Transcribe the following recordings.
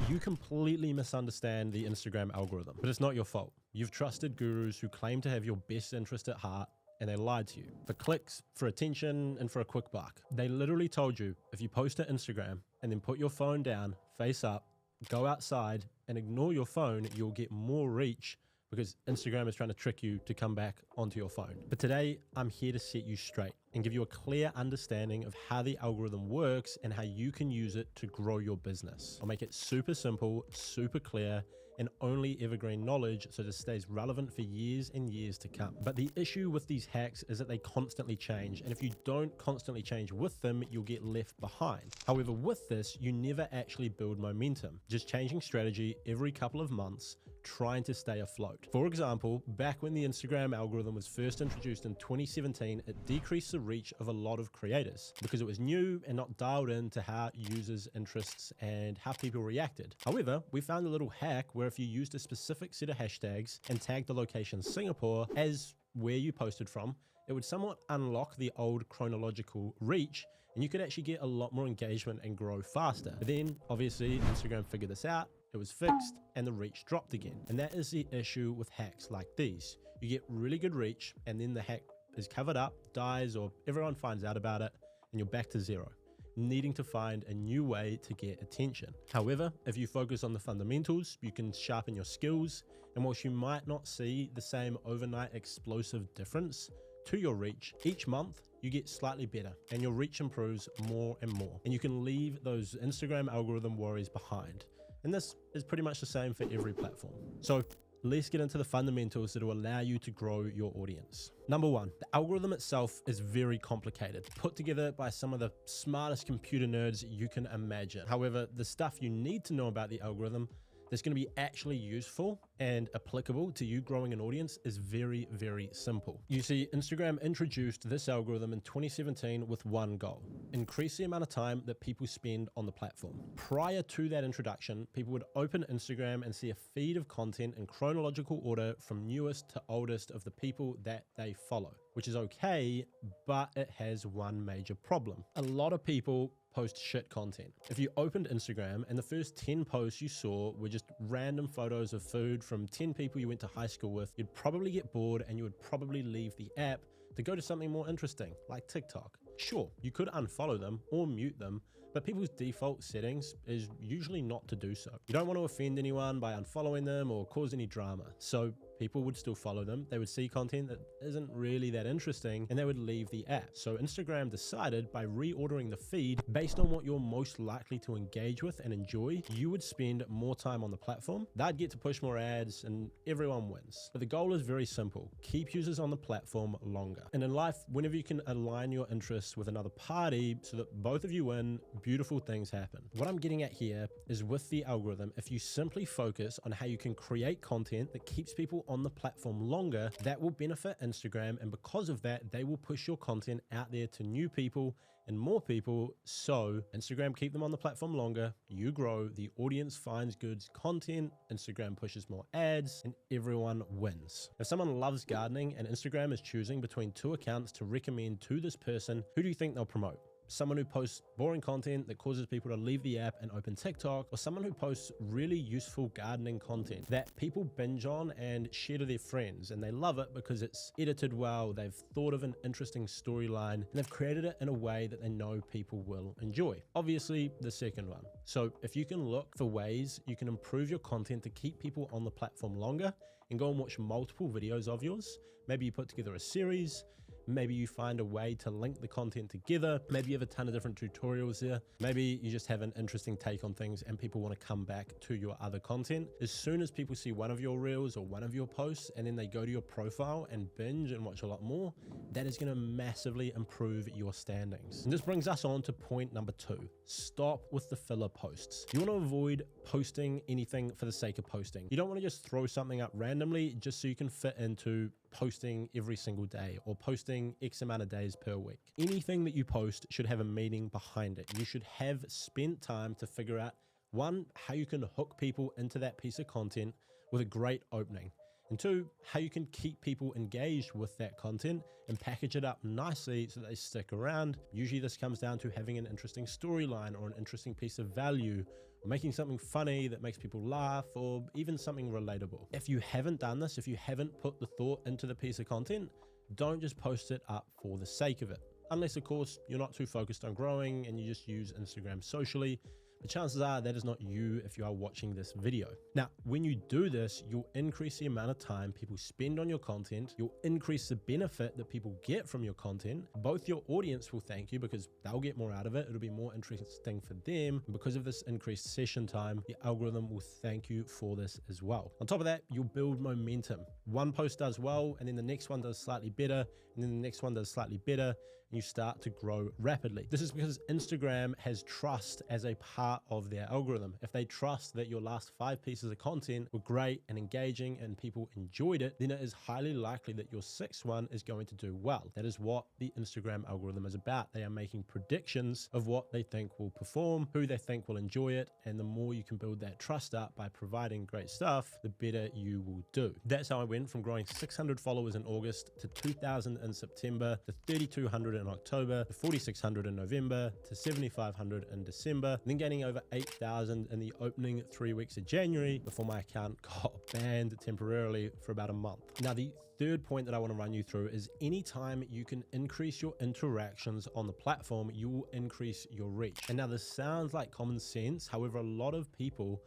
You completely misunderstand the Instagram algorithm, but it's not your fault. You've trusted gurus who claim to have your best interest at heart, and they lied to you for clicks, for attention, and for a quick buck. They literally told you if you post to Instagram and then put your phone down, face up, go outside, and ignore your phone, you'll get more reach because Instagram is trying to trick you to come back onto your phone. But today, I'm here to set you straight and give you a clear understanding of how the algorithm works and how you can use it to grow your business. I'll make it super simple, super clear, and only evergreen knowledge so that it stays relevant for years and years to come. But the issue with these hacks is that they constantly change, and if you don't constantly change with them, you'll get left behind. However, with this, you never actually build momentum, just changing strategy every couple of months, trying to stay afloat. For example, back when the Instagram algorithm was first introduced in 2017, it decreased the reach of a lot of creators because it was new and not dialed into how users' interests and how people reacted. However, we found a little hack where if you used a specific set of hashtags and tagged the location Singapore as where you posted from, it would somewhat unlock the old chronological reach, and you could actually get a lot more engagement and grow faster. But then, obviously, Instagram figured this out, it was fixed, and the reach dropped again. And that is the issue with hacks like these. You get really good reach, and then the hack is covered up, dies, or everyone finds out about it, and you're back to zero, needing to find a new way to get attention. However, if you focus on the fundamentals, you can sharpen your skills, and whilst you might not see the same overnight explosive difference to your reach, each month you get slightly better and your reach improves more and more, and you can leave those Instagram algorithm worries behind. And this is pretty much the same for every platform. So let's get into the fundamentals that will allow you to grow your audience. Number one, the algorithm itself is very complicated, put together by some of the smartest computer nerds you can imagine. However, the stuff you need to know about the algorithm that's going to be actually useful and applicable to you growing an audience is very, very simple. You see, Instagram introduced this algorithm in 2017 with one goal: increase the amount of time that people spend on the platform. Prior to that introduction, people would open Instagram and see a feed of content in chronological order from newest to oldest of the people that they follow, which is okay, but it has one major problem. A lot of people post shit content. If you opened Instagram and the first 10 posts you saw were just random photos of food from 10 people you went to high school with, you'd probably get bored and you would probably leave the app to go to something more interesting, like TikTok. Sure, you could unfollow them or mute them, but people's default settings is usually not to do so. You don't want to offend anyone by unfollowing them or cause any drama, so people would still follow them. They would see content that isn't really that interesting and they would leave the app. So Instagram decided by reordering the feed based on what you're most likely to engage with and enjoy, you would spend more time on the platform. They'd get to push more ads and everyone wins. But the goal is very simple: keep users on the platform longer. And in life, whenever you can align your interests with another party so that both of you win, beautiful things happen. What I'm getting at here is with the algorithm, if you simply focus on how you can create content that keeps people on the platform longer, that will benefit Instagram, and because of that, they will push your content out there to new people and more people. So Instagram keep them on the platform longer, you grow, the audience finds good content, Instagram pushes more ads, and everyone wins. If someone loves gardening and Instagram is choosing between two accounts to recommend to this person, who do you think they'll promote? Someone who posts boring content that causes people to leave the app and open TikTok, or someone who posts really useful gardening content that people binge on and share to their friends, and they love it because it's edited well, they've thought of an interesting storyline, and they've created it in a way that they know people will enjoy? Obviously, the second one. So if you can look for ways you can improve your content to keep people on the platform longer and go and watch multiple videos of yours, maybe you put together a series, maybe you find a way to link the content together, maybe you have a ton of different tutorials there, maybe you just have an interesting take on things and people want to come back to your other content. As soon as people see one of your reels or one of your posts and then they go to your profile and binge and watch a lot more, that is going to massively improve your standings. And this brings us on to point number 2. Stop with the filler posts. You want to avoid posting anything for the sake of posting. You don't want to just throw something up randomly just so you can fit into posting every single day or posting X amount of days per week. Anything that you post should have a meaning behind it. You should have spent time to figure out, one, how you can hook people into that piece of content with a great opening. And two, how you can keep people engaged with that content and package it up nicely so that they stick around. Usually this comes down to having an interesting storyline or an interesting piece of value, or making something funny that makes people laugh, or even something relatable. If you haven't done this, if you haven't put the thought into the piece of content, don't just post it up for the sake of it. Unless, of course, you're not too focused on growing and you just use Instagram socially. But chances are that is not you if you are watching this video. Now, when you do this, you'll increase the amount of time people spend on your content. You'll increase the benefit that people get from your content. Both your audience will thank you because they'll get more out of it. It'll be more interesting for them. And because of this increased session time, the algorithm will thank you for this as well. On top of that, you'll build momentum. One post does well, and then the next one does slightly better, and then the next one does slightly better, and you start to grow rapidly. This is because Instagram has trust as a part of their algorithm. If they trust that your last 5 pieces of content were great and engaging and people enjoyed it, then it is highly likely that your 6th one is going to do well. That is what the Instagram algorithm is about. They are making predictions of what they think will perform, who they think will enjoy it, and the more you can build that trust up by providing great stuff, the better you will do. That's how I went from growing 600 followers in August to 2,000 in September to 3,200 in October to 4,600 in November to 7,500 in December, then gaining over 8,000 in the opening 3 weeks of January before my account got banned temporarily for about a month. Now, the third point that I want to run you through is anytime you can increase your interactions on the platform, you will increase your reach. And now this sounds like common sense. However, a lot of people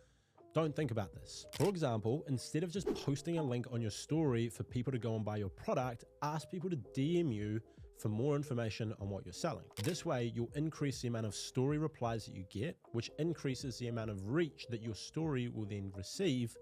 don't think about this. For example, instead of just posting a link on your story for people to go and buy your product, ask people to DM you for more information on what you're selling. This way, you'll increase the amount of story replies that you get, which increases the amount of reach that your story will then receive,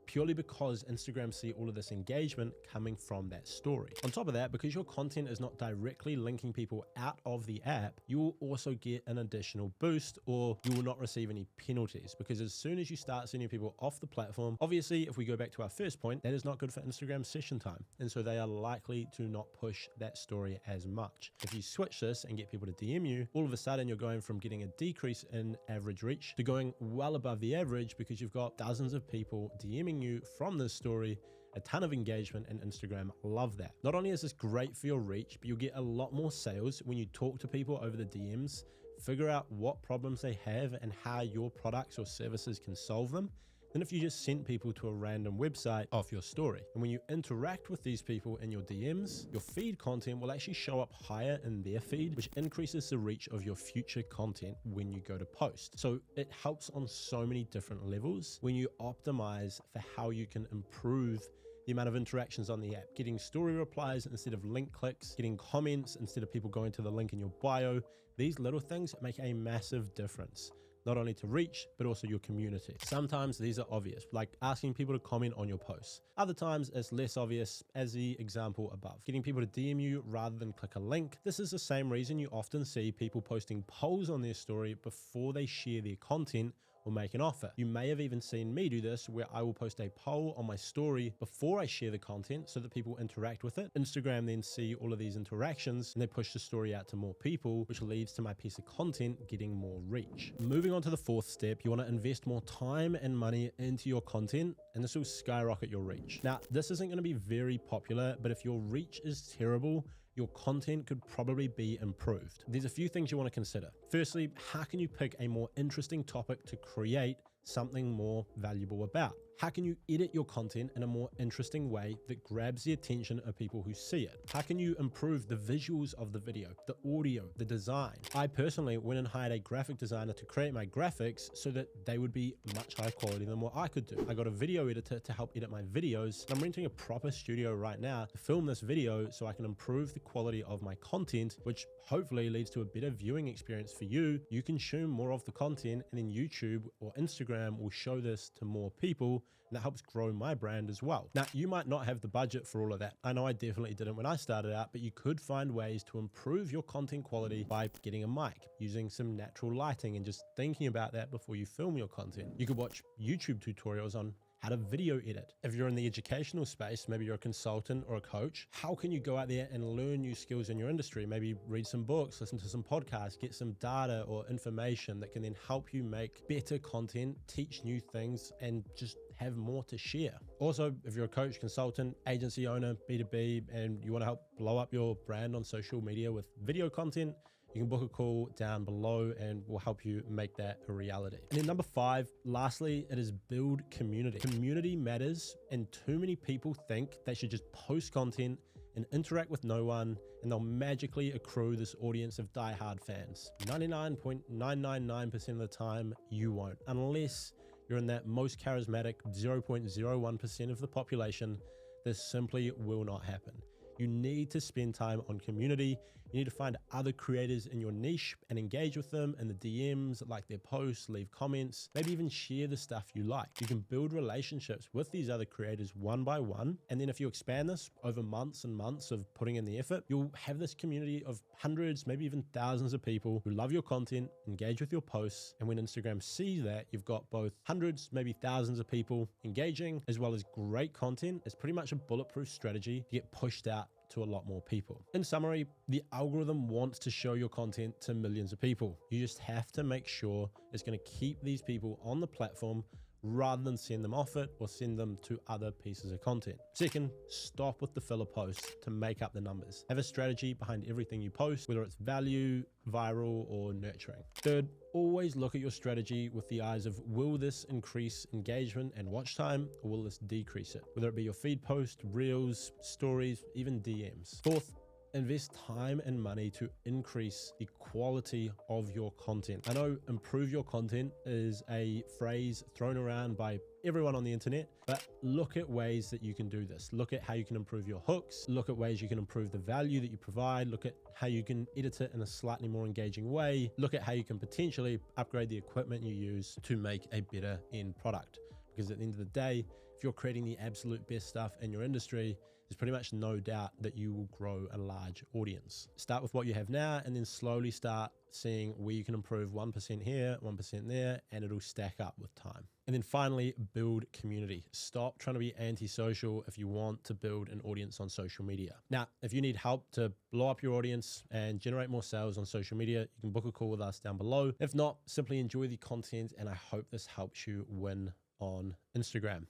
purely because Instagram see all of this engagement coming from that story. On top of that, because your content is not directly linking people out of the app, you will also get an additional boost, or you will not receive any penalties, because as soon as you start sending people off the platform, obviously, if we go back to our first point, that is not good for Instagram session time. And so they are likely to not push that story as much. If you switch this and get people to DM you, all of a sudden you're going from getting a decrease in average reach to going well above the average, because you've got dozens of people DMing you from this story, a ton of engagement, and Instagram love that. Not only is this great for your reach, but you'll get a lot more sales when you talk to people over the DMs, figure out what problems they have and how your products or services can solve them, than if you just sent people to a random website off your story. And when you interact with these people in your DMs, your feed content will actually show up higher in their feed, which increases the reach of your future content when you go to post. So it helps on so many different levels when you optimize for how you can improve the amount of interactions on the app, getting story replies instead of link clicks, getting comments instead of people going to the link in your bio. These little things make a massive difference, not only to reach, but also your community. Sometimes these are obvious, like asking people to comment on your posts. Other times it's less obvious, as the example above. Getting people to DM you rather than click a link. This is the same reason you often see people posting polls on their story before they share their content or make an offer. You may have even seen me do this, where I will post a poll on my story before I share the content so that people interact with it. Instagram then see all of these interactions and they push the story out to more people, which leads to my piece of content getting more reach. Moving on to the 4th step, you want to invest more time and money into your content, and this will skyrocket your reach. Now, this isn't going to be very popular, but if your reach is terrible, your content could probably be improved. There's a few things you want to consider. Firstly, how can you pick a more interesting topic to create something more valuable about? How can you edit your content in a more interesting way that grabs the attention of people who see it? How can you improve the visuals of the video, the audio, the design? I personally went and hired a graphic designer to create my graphics so that they would be much higher quality than what I could do. I got a video editor to help edit my videos. I'm renting a proper studio right now to film this video so I can improve the quality of my content, which hopefully leads to a better viewing experience for you. You consume more of the content, and then YouTube or Instagram will show this to more people, and that helps grow my brand as well. Now, you might not have the budget for all of that. I know I definitely didn't when I started out, but you could find ways to improve your content quality by getting a mic, using some natural lighting, and just thinking about that before you film your content. You could watch YouTube tutorials on how to video edit. If you're in the educational space, maybe you're a consultant or a coach, how can you go out there and learn new skills in your industry? Maybe read some books, listen to some podcasts, get some data or information that can then help you make better content, teach new things, and just have more to share. Also, if you're a coach, consultant, agency owner, B2B, and you want to help blow up your brand on social media with video content, you can book a call down below and we'll help you make that a reality. And then number 5, lastly, it is build community. Community matters, and too many people think they should just post content and interact with no one, and they'll magically accrue this audience of diehard fans. 99.999% of the time, you won't, unless you're in that most charismatic 0.01% of the population. This simply will not happen. You need to spend time on community. You need to find other creators in your niche and engage with them in the DMs, like their posts, leave comments, maybe even share the stuff you like. You can build relationships with these other creators one by one. And then if you expand this over months and months of putting in the effort, you'll have this community of hundreds, maybe even thousands of people who love your content, engage with your posts. And when Instagram sees that, you've got both hundreds, maybe thousands of people engaging, as well as great content. It's pretty much a bulletproof strategy to get pushed out to a lot more people. In summary, the algorithm wants to show your content to millions of people. You just have to make sure it's going to keep these people on the platform rather than send them off it or send them to other pieces of content. Second, stop with the filler posts to make up the numbers. Have a strategy behind everything you post, whether it's value, viral, or nurturing. Third, always look at your strategy with the eyes of, will this increase engagement and watch time, or will this decrease it? Whether it be your feed post, reels, stories, even DMs. Fourth, invest time and money to increase the quality of your content. I know improve your content is a phrase thrown around by everyone on the internet, but look at ways that you can do this. Look at how you can improve your hooks. Look at ways you can improve the value that you provide. Look at how you can edit it in a slightly more engaging way. Look at how you can potentially upgrade the equipment you use to make a better end product. Because at the end of the day, if you're creating the absolute best stuff in your industry, there's pretty much no doubt that you will grow a large audience. Start with what you have now and then slowly start seeing where you can improve 1% here, 1% there, and it'll stack up with time. And then finally, build community. Stop trying to be anti-social if you want to build an audience on social media. Now, if you need help to blow up your audience and generate more sales on social media, you can book a call with us down below. If not, simply enjoy the content, and I hope this helps you win on Instagram.